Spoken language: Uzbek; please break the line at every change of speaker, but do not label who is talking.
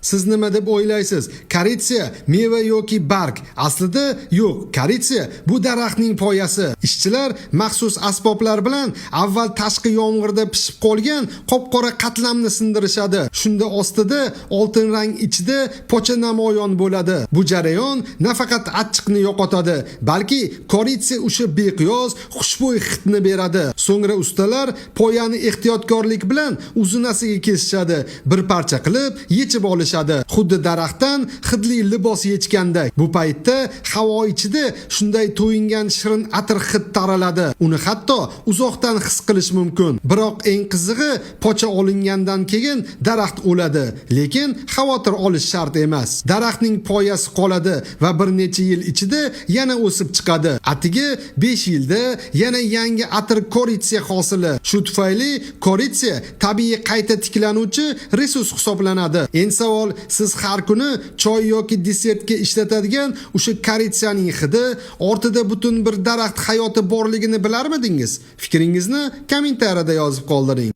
Siz nima deb o'ylaysiz? Koritsa meva yoki barg? Aslida yo'q. Koritsa bu daraxtning poyasi. Ishchilar maxsus asboblar bilan avval tashqi yomg'irda pishib qolgan qop-qora qatlamni sindirishadi. Shunda ostida oltin rang, ichida pocha namoyon bo'ladi. Bu jarayon nafaqat achchiqni yo'qotadi, balki koritsa o'sha beqiyos xushbo'y hidni beradi. So'ngra ustalar poyani ehtiyotkorlik bilan uzunasiga kesishadi. Bir parcha qilib yechib olishadi. Xuddi daraxtdan hidli libos yechganda. Bu paytda havo ichida shunday to'yingan shirin atir hid taraladi. Uni hatto uzoqdan his qilish mumkin. Biroq eng qizig'i, pocha olingandan keyin daraxt o'ladi, lekin xavotir olish shart emas. Daraxtning poyasi qoladi va bir necha yil ichida yana o'sib chiqadi. Atigi 5 yilda yana yangi atir koritsa hosili. Shu tufayli koritsa tabiiy qayta tiklanuvchi resurs hisoblanadi. Endi savol, siz har kuni choy yoki desertga ishlatadigan o'sha koritsaning hidi ortida butun bir daraxt hayoti borligini bilarmidingiz? Fikringizni kommentariyada yozib qoldiring.